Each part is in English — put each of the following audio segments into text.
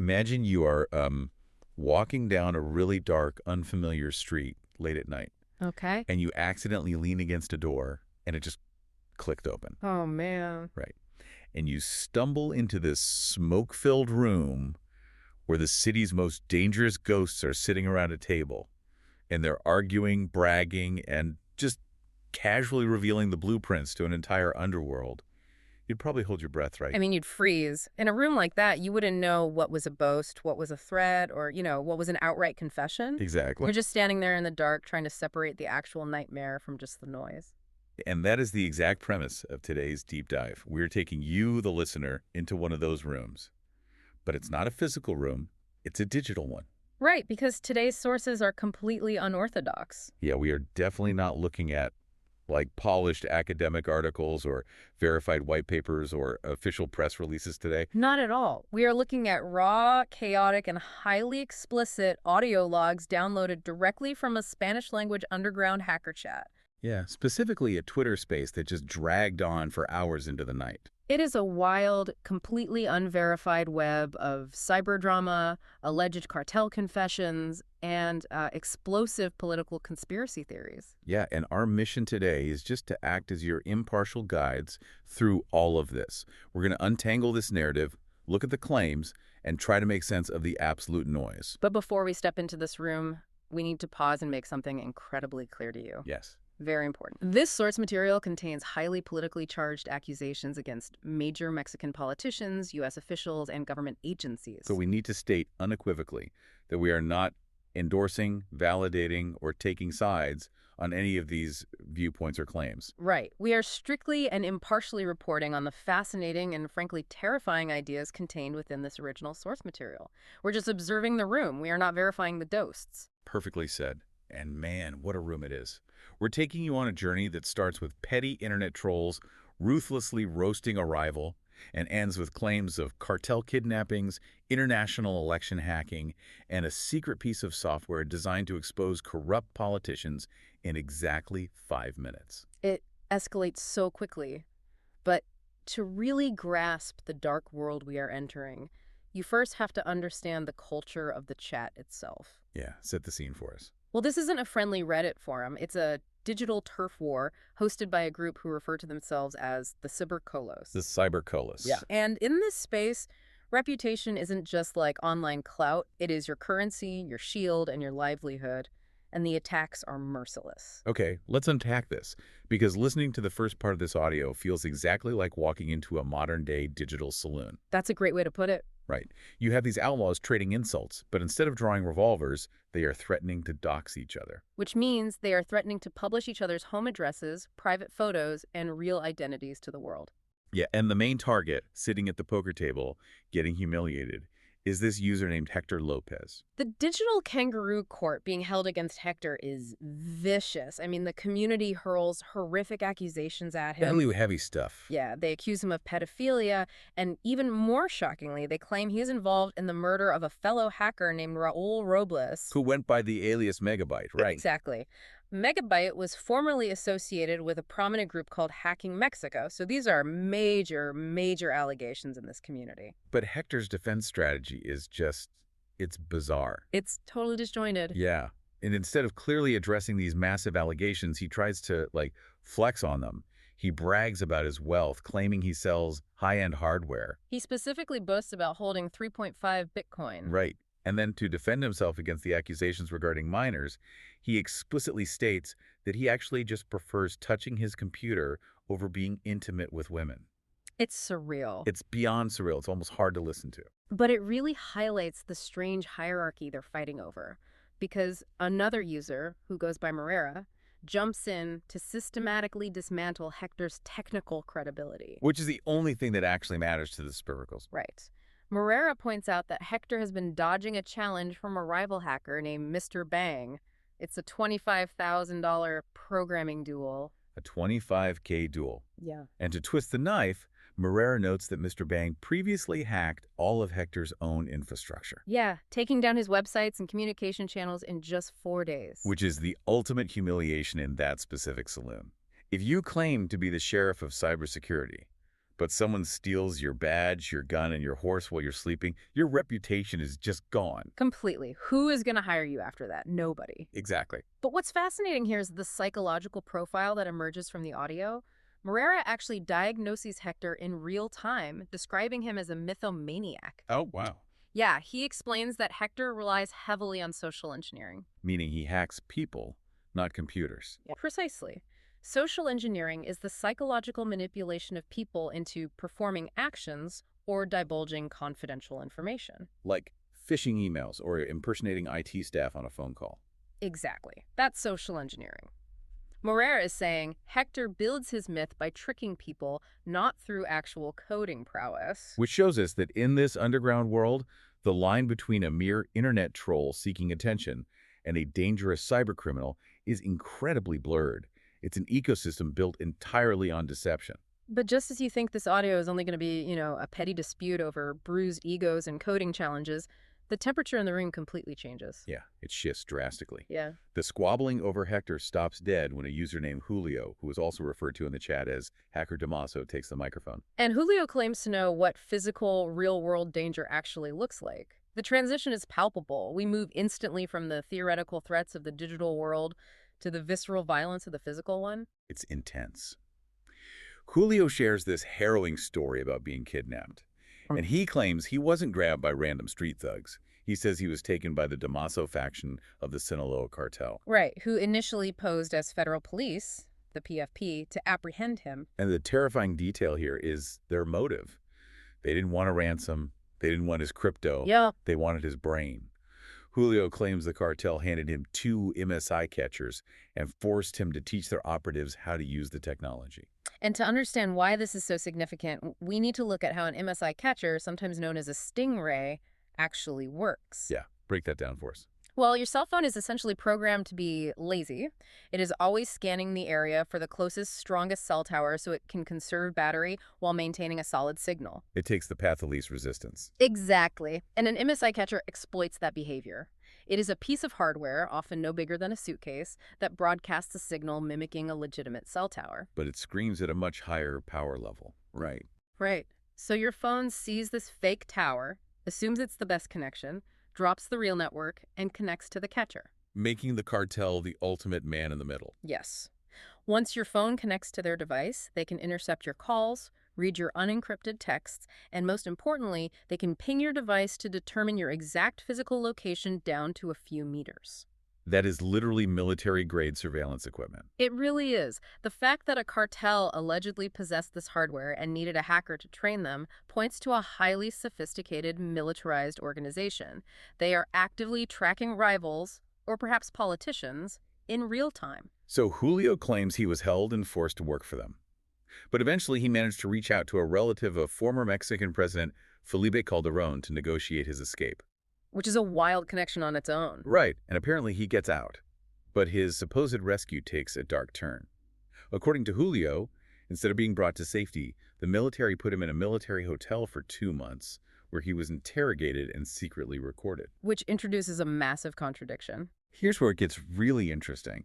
Imagine you are walking down a really dark, unfamiliar street late at night, Okay. and you accidentally lean against a door, and it just clicked open. Oh, man. Right. And you stumble into this smoke-filled room where the city's most dangerous ghosts are sitting around a table, and they're arguing, bragging, and just casually revealing the blueprints to an entire underworld. You'd probably hold your breath, right? I mean, you'd freeze. In a room like that, you wouldn't know what was a boast, what was a threat, or, what was an outright confession. Exactly. You're just standing there in the dark trying to separate the actual nightmare from just the noise. And that is the exact premise of today's deep dive. We're taking you, the listener, into one of those rooms. But it's not a physical room, it's a digital one. Right, because today's sources are completely unorthodox. Yeah, we are definitely not looking at like polished academic articles or verified white papers or official press releases today. Not at all. We are looking at raw, chaotic, and highly explicit audio logs downloaded directly from a Spanish-language underground hacker chat. Yeah, specifically a Twitter space that just dragged on for hours into the night. It is a wild, completely unverified web of cyber drama, alleged cartel confessions, and explosive political conspiracy theories. Yeah, and our mission today is just to act as your impartial guides through all of this. We're going to untangle this narrative, look at the claims, and try to make sense of the absolute noise. But before we step into this room, we need to pause and make something incredibly clear to you. Yes. Very important. This source material contains highly politically charged accusations against major Mexican politicians, U.S. officials, and government agencies. So we need to state unequivocally that we are not endorsing, validating, or taking sides on any of these viewpoints or claims. Right. We are strictly and impartially reporting on the fascinating and frankly terrifying ideas contained within this original source material. We're just observing the room. We are not verifying the ghosts. Perfectly said. And man, what a room it is. We're taking you on a journey that starts with petty internet trolls ruthlessly roasting a rival and ends with claims of cartel kidnappings, international election hacking, and a secret piece of software designed to expose corrupt politicians in exactly 5 minutes. It escalates so quickly. But to really grasp the dark world we are entering, you first have to understand the culture of the chat itself. Yeah, set the scene for us. Well, this isn't a friendly Reddit forum. It's a digital turf war hosted by a group who refer to themselves as the Cybercholos. The Cybercholos. Yeah. And in this space, reputation isn't just like online clout. It is your currency, your shield, and your livelihood. And the attacks are merciless. Okay, let's unpack this, because listening to the first part of this audio feels exactly like walking into a modern-day digital saloon. That's a great way to put it. Right. You have these outlaws trading insults, but instead of drawing revolvers, they are threatening to dox each other. Which means they are threatening to publish each other's home addresses, private photos, and real identities to the world. Yeah, and the main target, sitting at the poker table, getting humiliated, is this user named Héctor López. The digital kangaroo court being held against Héctor is vicious. I mean, the community hurls horrific accusations at him. Really heavy stuff. Yeah, they accuse him of pedophilia, and even more shockingly, they claim he is involved in the murder of a fellow hacker named Raul Robles. Who went by the alias Megabyte, right? Exactly. Megabyte was formerly associated with a prominent group called Hacking Mexico, so these are major, major allegations in this community. But Hector's defense strategy is just, it's bizarre. It's totally disjointed. Yeah. And instead of clearly addressing these massive allegations, he tries to, flex on them. He brags about his wealth, claiming he sells high-end hardware. He specifically boasts about holding 3.5 Bitcoin. Right. And then to defend himself against the accusations regarding minors, he explicitly states that he actually just prefers touching his computer over being intimate with women. It's surreal. It's beyond surreal. It's almost hard to listen to. But it really highlights the strange hierarchy they're fighting over, because another user, who goes by Morera, jumps in to systematically dismantle Hector's technical credibility. Which is the only thing that actually matters to the Spiricles. Right. Morera points out that Hector has been dodging a challenge from a rival hacker named Mr. Bang. It's a $25,000 programming duel. A $25K duel. Yeah. And to twist the knife, Morera notes that Mr. Bang previously hacked all of Hector's own infrastructure. Yeah, taking down his websites and communication channels in just 4 days. Which is the ultimate humiliation in that specific saloon. If you claim to be the sheriff of cybersecurity, But someone steals your badge, your gun, and your horse while you're sleeping, your reputation is just gone. Completely. Who is going to hire you after that? Nobody. Exactly. But what's fascinating here is the psychological profile that emerges from the audio. Morera actually diagnoses Hector in real time, describing him as a mythomaniac. Oh, wow. Yeah, he explains that Hector relies heavily on social engineering. Meaning he hacks people, not computers. Precisely. Social engineering is the psychological manipulation of people into performing actions or divulging confidential information. Like phishing emails or impersonating IT staff on a phone call. Exactly. That's social engineering. Morera is saying Hector builds his myth by tricking people, not through actual coding prowess. Which shows us that in this underground world, the line between a mere internet troll seeking attention and a dangerous cybercriminal is incredibly blurred. It's an ecosystem built entirely on deception. But just as you think this audio is only going to be, a petty dispute over bruised egos and coding challenges, the temperature in the room completely changes. Yeah, it shifts drastically. Yeah. The squabbling over Hector stops dead when a user named Julio, who is also referred to in the chat as Hacker Damaso, takes the microphone. And Julio claims to know what physical, real-world danger actually looks like. The transition is palpable. We move instantly from the theoretical threats of the digital world to the visceral violence of the physical one. It's intense. Julio shares this harrowing story about being kidnapped. And he claims he wasn't grabbed by random street thugs. He says he was taken by the Damaso faction of the Sinaloa cartel. Right, who initially posed as federal police, the PFP, to apprehend him. And the terrifying detail here is their motive. They didn't want a ransom. They didn't want his crypto. Yeah. They wanted his brain. Julio claims the cartel handed him 2 MSI catchers and forced him to teach their operatives how to use the technology. And to understand why this is so significant, we need to look at how an MSI catcher, sometimes known as a stingray, actually works. Yeah, break that down for us. Well, your cell phone is essentially programmed to be lazy. It is always scanning the area for the closest, strongest cell tower so it can conserve battery while maintaining a solid signal. It takes the path of least resistance. Exactly. And an MSI catcher exploits that behavior. It is a piece of hardware, often no bigger than a suitcase, that broadcasts a signal mimicking a legitimate cell tower. But it screams at a much higher power level. Right. Right. So your phone sees this fake tower, assumes it's the best connection, drops the real network, and connects to the catcher. Making the cartel the ultimate man in the middle. Yes. Once your phone connects to their device, they can intercept your calls, read your unencrypted texts, and most importantly, they can ping your device to determine your exact physical location down to a few meters. That is literally military-grade surveillance equipment. It really is. The fact that a cartel allegedly possessed this hardware and needed a hacker to train them points to a highly sophisticated, militarized organization. They are actively tracking rivals, or perhaps politicians, in real time. So Julio claims he was held and forced to work for them. But eventually he managed to reach out to a relative of former Mexican President Felipe Calderón to negotiate his escape. Which is a wild connection on its own. Right, and apparently he gets out. But his supposed rescue takes a dark turn. According to Julio, instead of being brought to safety, the military put him in a military hotel for 2 months, where he was interrogated and secretly recorded. Which introduces a massive contradiction. Here's where it gets really interesting.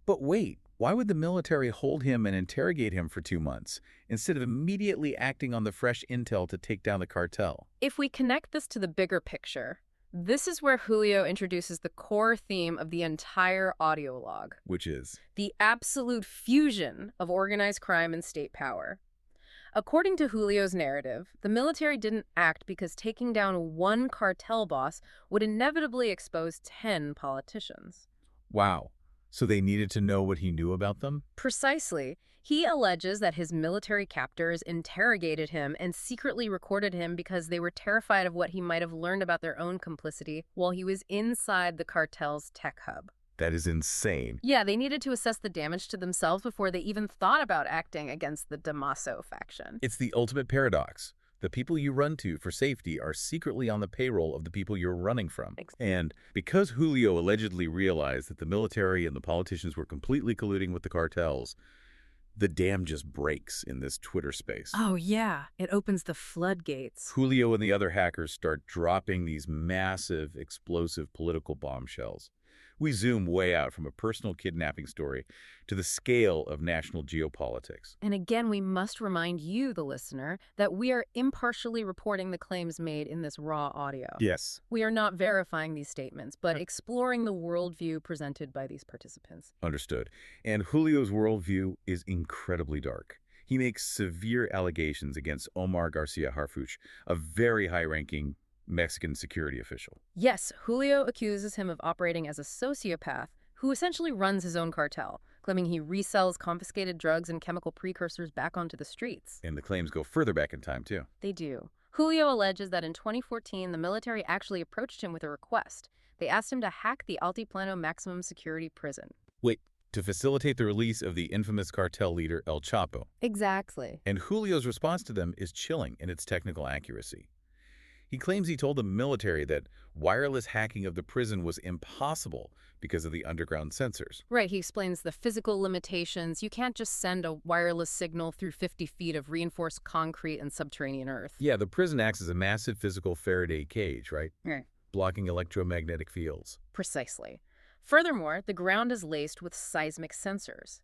But wait, why would the military hold him and interrogate him for 2 months, instead of immediately acting on the fresh intel to take down the cartel? If we connect this to the bigger picture, this is where Julio introduces the core theme of the entire audio log. Which is? The absolute fusion of organized crime and state power. According to Julio's narrative, the military didn't act because taking down one cartel boss would inevitably expose 10 politicians. Wow. So they needed to know what he knew about them? Precisely. He alleges that his military captors interrogated him and secretly recorded him because they were terrified of what he might have learned about their own complicity while he was inside the cartel's tech hub. That is insane. Yeah, they needed to assess the damage to themselves before they even thought about acting against the Damaso faction. It's the ultimate paradox. The people you run to for safety are secretly on the payroll of the people you're running from. And because Julio allegedly realized that the military and the politicians were completely colluding with the cartels, the dam just breaks in this Twitter space. Oh, yeah. It opens the floodgates. Julio and the other hackers start dropping these massive, explosive political bombshells. We zoom way out from a personal kidnapping story to the scale of national geopolitics. And again, we must remind you, the listener, that we are impartially reporting the claims made in this raw audio. Yes. We are not verifying these statements, but exploring the worldview presented by these participants. Understood. And Julio's worldview is incredibly dark. He makes severe allegations against Omar García Harfuch, a very high-ranking Mexican security official. Yes, Julio accuses him of operating as a sociopath who essentially runs his own cartel, claiming he resells confiscated drugs and chemical precursors back onto the streets. And the claims go further back in time, too. They do. Julio alleges that in 2014, the military actually approached him with a request. They asked him to hack the Altiplano maximum security prison. Wait, to facilitate the release of the infamous cartel leader El Chapo. Exactly. And Julio's response to them is chilling in its technical accuracy. He claims he told the military that wireless hacking of the prison was impossible because of the underground sensors. Right, he explains the physical limitations. You can't just send a wireless signal through 50 feet of reinforced concrete and subterranean earth. Yeah, the prison acts as a massive physical Faraday cage, right? Right. Blocking electromagnetic fields. Precisely. Furthermore, the ground is laced with seismic sensors.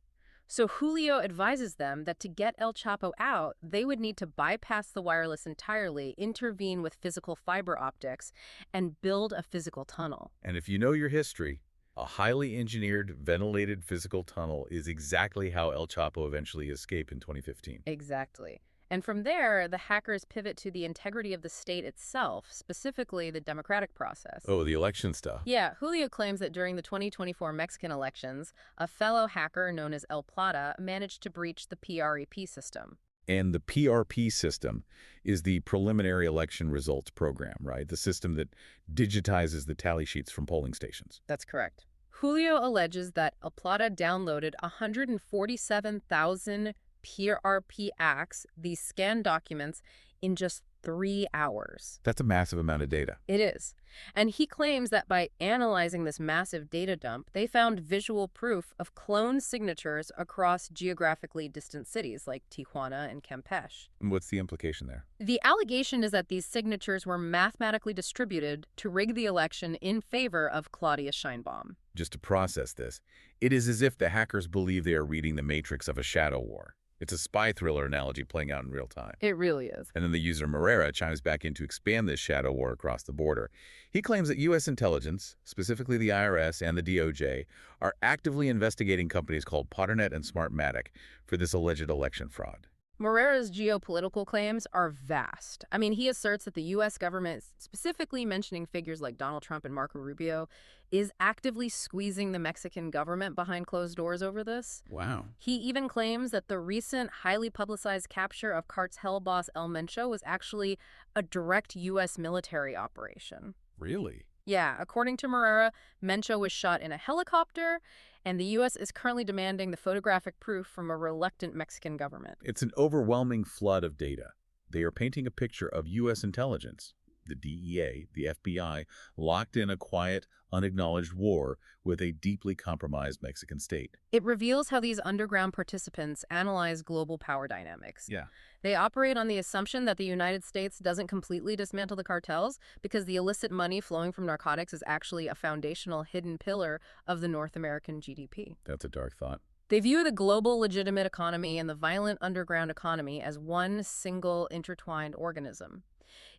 So Julio advises them that to get El Chapo out, they would need to bypass the wireless entirely, intervene with physical fiber optics, and build a physical tunnel. And if you know your history, a highly engineered, ventilated physical tunnel is exactly how El Chapo eventually escaped in 2015. Exactly. And from there, the hackers pivot to the integrity of the state itself, specifically the democratic process. Oh, the election stuff. Yeah, Julio claims that during the 2024 Mexican elections, a fellow hacker known as El Plata managed to breach the PREP system. And the PRP system is the preliminary election results program, right? The system that digitizes the tally sheets from polling stations. That's correct. Julio alleges that El Plata downloaded 147,000 PRP acts, these scanned documents, in just 3 hours. That's a massive amount of data. It is. And he claims that by analyzing this massive data dump, they found visual proof of cloned signatures across geographically distant cities like Tijuana and Campeche. And what's the implication there? The allegation is that these signatures were mathematically distributed to rig the election in favor of Claudia Sheinbaum. Just to process this, it is as if the hackers believe they are reading the matrix of a shadow war. It's a spy thriller analogy playing out in real time. It really is. And then the user Morera chimes back in to expand this shadow war across the border. He claims that U.S. intelligence, specifically the IRS and the DOJ, are actively investigating companies called Potternet and Smartmatic for this alleged election fraud. Morera's geopolitical claims are vast. I mean, he asserts that the U.S. government, specifically mentioning figures like Donald Trump and Marco Rubio, is actively squeezing the Mexican government behind closed doors over this. Wow. He even claims that the recent highly publicized capture of cartel boss El Mencho was actually a direct U.S. military operation. Really? Yeah, according to Morera, Mencho was shot in a helicopter, and the U.S. is currently demanding the photographic proof from a reluctant Mexican government. It's an overwhelming flood of data. They are painting a picture of U.S. intelligence, the DEA, the FBI, locked in a quiet, unacknowledged war with a deeply compromised Mexican state. It reveals how these underground participants analyze global power dynamics. Yeah. They operate on the assumption that the United States doesn't completely dismantle the cartels because the illicit money flowing from narcotics is actually a foundational hidden pillar of the North American GDP. That's a dark thought. They view the global legitimate economy and the violent underground economy as one single intertwined organism.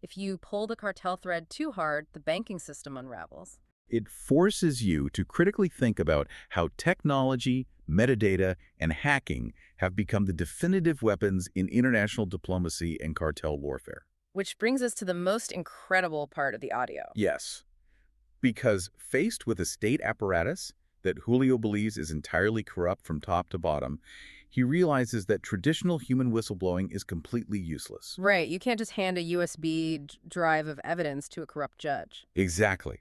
If you pull the cartel thread too hard, the banking system unravels. It forces you to critically think about how technology, metadata, and hacking have become the definitive weapons in international diplomacy and cartel warfare. Which brings us to the most incredible part of the audio. Yes, because faced with a state apparatus that Julio believes is entirely corrupt from top to bottom, he realizes that traditional human whistleblowing is completely useless. Right, you can't just hand a USB drive of evidence to a corrupt judge. Exactly.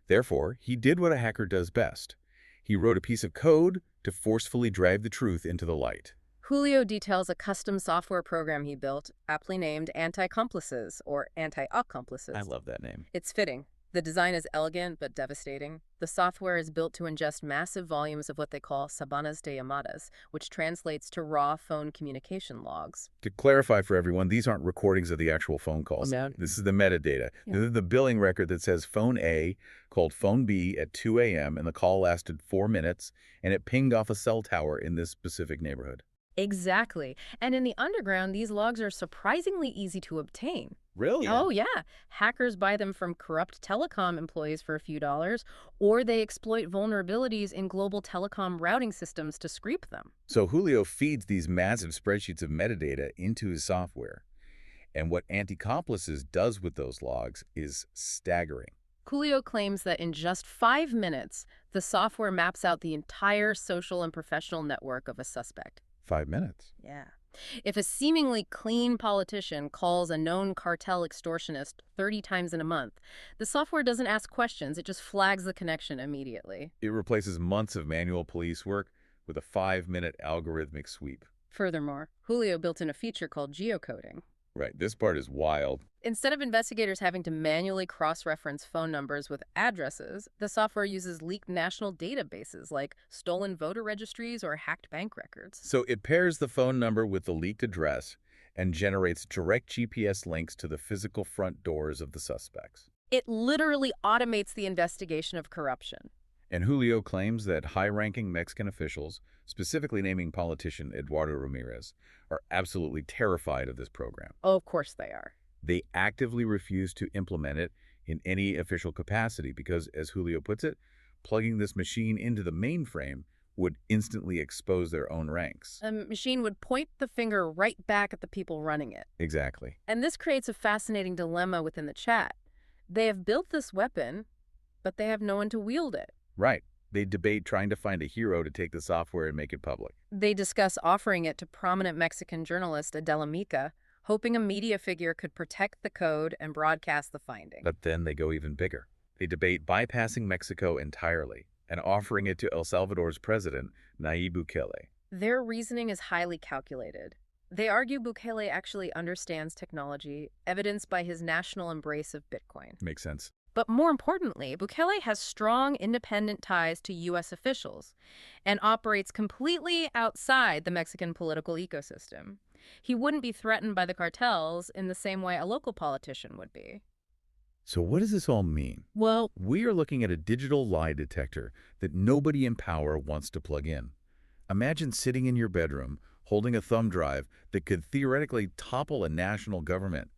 Therefore, he did what a hacker does best. He wrote a piece of code to forcefully drive the truth into the light. Julio details a custom software program he built, aptly named Anticómplices or Anti-Accomplices. I love that name. It's fitting. The design is elegant but devastating. The software is built to ingest massive volumes of what they call sabanas de llamadas, which translates to raw phone communication logs. To clarify for everyone, these aren't recordings of the actual phone calls. This is the metadata. Yeah. This is the billing record that says phone A called phone B at 2 a.m. and the call lasted 4 minutes and it pinged off a cell tower in this specific neighborhood. Exactly. And in the underground, these logs are surprisingly easy to obtain. Really? Oh, yeah. Hackers buy them from corrupt telecom employees for a few dollars, or they exploit vulnerabilities in global telecom routing systems to scrape them. So Julio feeds these massive spreadsheets of metadata into his software. And what Anticómplices does with those logs is staggering. Julio claims that in just 5 minutes, the software maps out the entire social and professional network of a suspect. 5 minutes. Yeah. If a seemingly clean politician calls a known cartel extortionist 30 times in a month, the software doesn't ask questions, it just flags the connection immediately. It replaces months of manual police work with a 5-minute algorithmic sweep. Furthermore, Julio built in a feature called geocoding. Right, this part is wild. Instead of investigators having to manually cross-reference phone numbers with addresses, the software uses leaked national databases like stolen voter registries or hacked bank records. So it pairs the phone number with the leaked address and generates direct GPS links to the physical front doors of the suspects. It literally automates the investigation of corruption. And Julio claims that high-ranking Mexican officials, specifically naming politician Eduardo Ramirez, are absolutely terrified of this program. Oh, of course they are. They actively refuse to implement it in any official capacity because, as Julio puts it, plugging this machine into the mainframe would instantly expose their own ranks. A machine would point the finger right back at the people running it. Exactly. And this creates a fascinating dilemma within the chat. They have built this weapon, but they have no one to wield it. Right. They debate trying to find a hero to take the software and make it public. They discuss offering it to prominent Mexican journalist Adela Mica, hoping a media figure could protect the code and broadcast the finding. But then they go even bigger. They debate bypassing Mexico entirely and offering it to El Salvador's president, Nayib Bukele. Their reasoning is highly calculated. They argue Bukele actually understands technology, evidenced by his national embrace of Bitcoin. Makes sense. But more importantly, Bukele has strong independent ties to U.S. officials and operates completely outside the Mexican political ecosystem. He wouldn't be threatened by the cartels in the same way a local politician would be. So what does this all mean? Well, We are looking at a digital lie detector that nobody in power wants to plug in. Imagine sitting in your bedroom holding a thumb drive that could theoretically topple a national government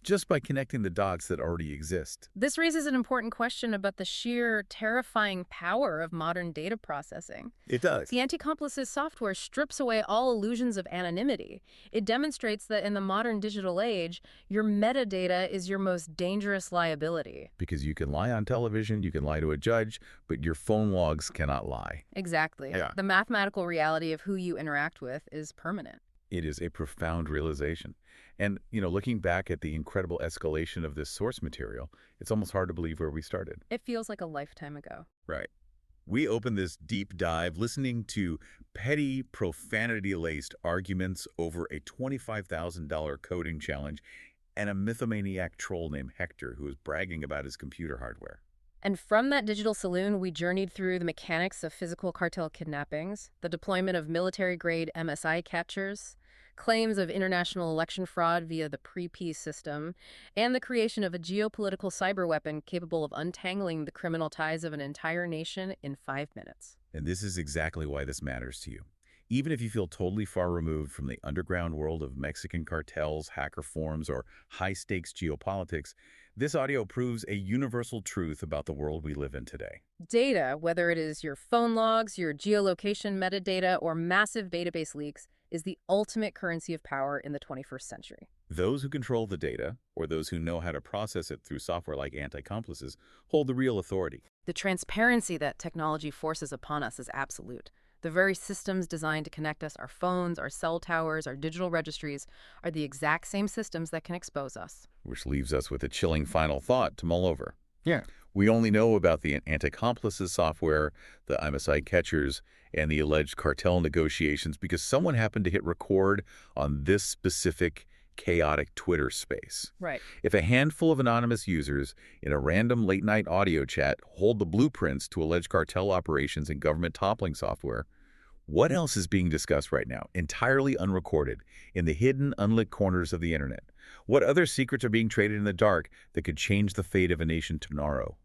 just by connecting the dots that already exist. this raises an important question about the sheer terrifying power of modern data processing. It does. The Anticómplices software strips away all illusions of anonymity. It demonstrates that in the modern digital age, your metadata is your most dangerous liability. Because you can lie on television, you can lie to a judge, but your phone logs cannot lie. Exactly. Yeah. The mathematical reality of who you interact with is permanent. It is a profound realization. And, looking back at the incredible escalation of this source material, it's almost hard to believe where we started. It feels like a lifetime ago. Right. We opened this deep dive listening to petty, profanity-laced arguments over a $25,000 coding challenge and a mythomaniac troll named Hector who was bragging about his computer hardware. And from that digital saloon, we journeyed through the mechanics of physical cartel kidnappings, the deployment of military-grade MSI catchers, claims of international election fraud via the pre-peace system, and the creation of a geopolitical cyber weapon capable of untangling the criminal ties of an entire nation in 5 minutes. And this is exactly why this matters to you. Even if you feel totally far removed from the underground world of Mexican cartels, hacker forums, or high-stakes geopolitics, this audio proves a universal truth about the world we live in today. Data, whether it is your phone logs, your geolocation metadata, or massive database leaks, is the ultimate currency of power in the 21st century. Those who control the data, or those who know how to process it through software like Anticómplices, hold the real authority. The transparency that technology forces upon us is absolute. The very systems designed to connect us, our phones, our cell towers, our digital registries, are the exact same systems that can expose us. Which leaves us with a chilling final thought to mull over. Yeah. We only know about the Anticómplices software, the IMSI catchers, and the alleged cartel negotiations because someone happened to hit record on this specific chaotic Twitter space. Right. If a handful of anonymous users in a random late-night audio chat hold the blueprints to alleged cartel operations and government toppling software, what else is being discussed right now, entirely unrecorded, in the hidden, unlit corners of the internet? What other secrets are being traded in the dark that could change the fate of a nation tomorrow?